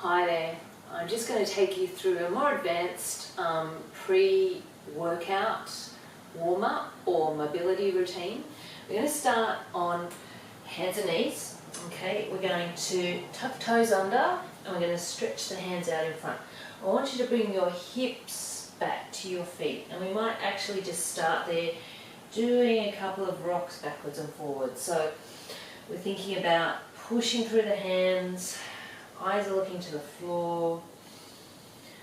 Hi there, I'm just going to take you through a more advanced pre-workout warm-up or mobility routine. We're going to start on hands and knees. Okay, we're going to tuck toes under and we're going to stretch the hands out in front. I want you to bring your hips back to your feet, and we might actually just start there doing a couple of rocks backwards and forwards. So we're thinking about pushing through the hands, eyes are looking to the floor.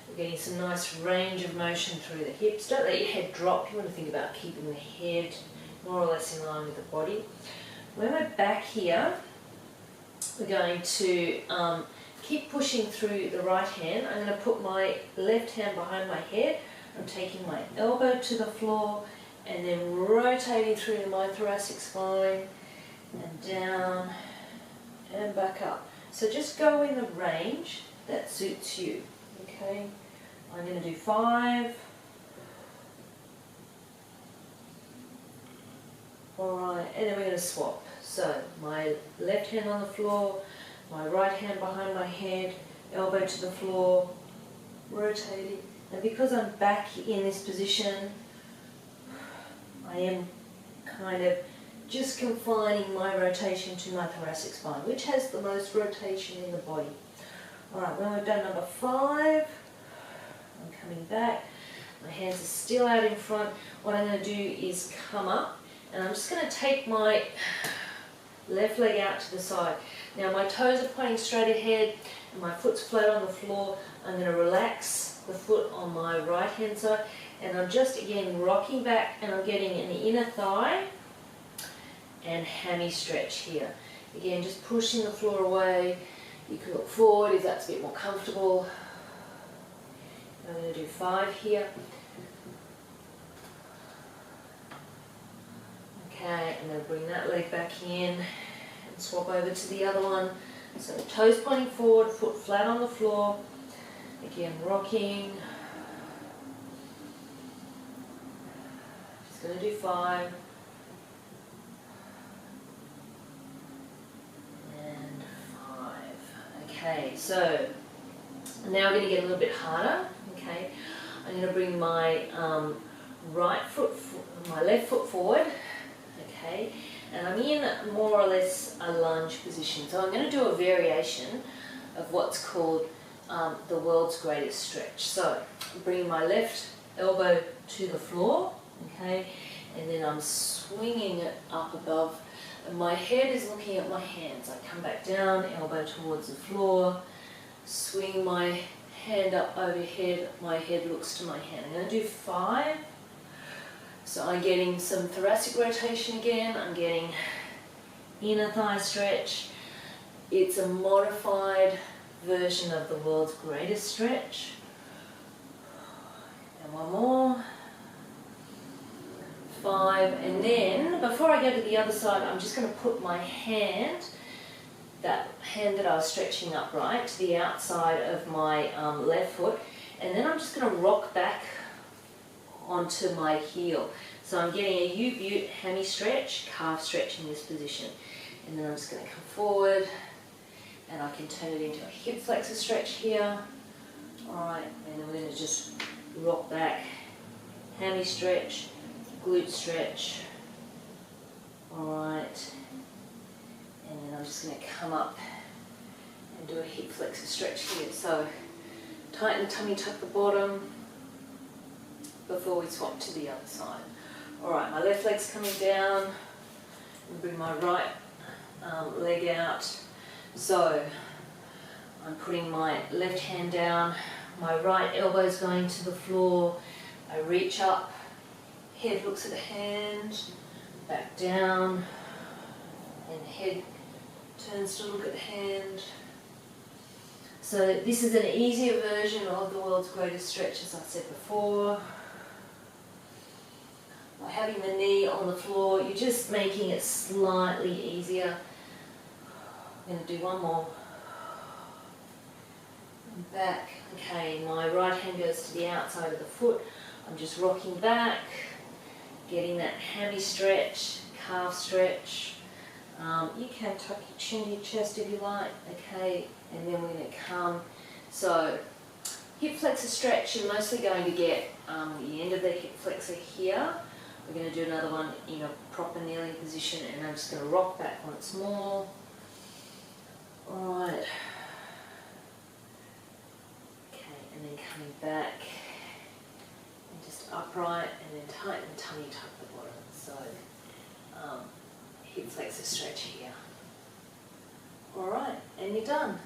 We're getting some nice range of motion through the hips. Don't let your head drop. You want to think about keeping the head more or less in line with the body. When we're back here, we're going to keep pushing through the right hand. I'm going to put my left hand behind my head. I'm taking my elbow to the floor and then rotating through my thoracic spine and down and back up. So just go in the range that suits you. Okay, I'm going to do 5. Alright, and then we're going to swap. So my left hand on the floor, my right hand behind my head, elbow to the floor, rotating. And because I'm back in this position, I am kind of just confining my rotation to my thoracic spine, which has the most rotation in the body. Alright, when we've done number 5, I'm coming back. My hands are still out in front. What I'm going to do is come up, and I'm just going to take my left leg out to the side. Now my toes are pointing straight ahead, and my foot's flat on the floor. I'm going to relax the foot on my right hand side, and I'm just again rocking back, and I'm getting an inner thigh and hammy stretch here. Again, just pushing the floor away. You can look forward if that's a bit more comfortable. I'm going to do 5 here. Okay, and then bring that leg back in and swap over to the other one. So toes pointing forward, foot flat on the floor. Again, rocking. Just going to do 5. Okay, so now we're going to get a little bit harder. Okay, I'm going to bring my my left foot forward. Okay, and I'm in more or less a lunge position. So I'm going to do a variation of what's called the world's greatest stretch. So I'm bringing my left elbow to the floor. Okay, and then I'm swinging it up above. And my head is looking at my hands. I come back down, elbow towards the floor, swing my hand up overhead, my head looks to my hand. I'm going to do 5. So I'm getting some thoracic rotation again, I'm getting inner thigh stretch. It's a modified version of the world's greatest stretch. And one more. 5, and then before I go to the other side, I'm just going to put my hand, that hand that I was stretching upright, to the outside of my left foot, and then I'm just going to rock back onto my heel. So I'm getting a U-butte hammy stretch, calf stretch in this position, and then I'm just going to come forward, and I can turn it into a hip flexor stretch here. Alright, and then we're going to just rock back, hammy stretch, glute stretch. Alright, and then I'm just going to come up and do a hip flexor stretch here. So tighten the tummy, tuck the bottom before we swap to the other side. Alright, my left leg's coming down, and bring my right leg out. So I'm putting my left hand down, my right elbow's going to the floor, I reach up, head looks at the hand, back down, and head turns to look at the hand. So this is an easier version of the world's greatest stretch, as I said before. By having the knee on the floor, you're just making it slightly easier. I'm going to do one more. And back. Okay, my right hand goes to the outside of the foot. I'm just rocking back, getting that hammy stretch, calf stretch. You can tuck your chin to your chest if you like, okay, and then we're going to come So hip flexor stretch, you're mostly going to get the end of the hip flexor here. We're going to do another one in a proper kneeling position, and I'm just going to rock back once more. Alright. Okay, and then coming back and just upright, and then tighten the tummy, tuck the bottom. So hip flexor stretch here. Alright, and you're done.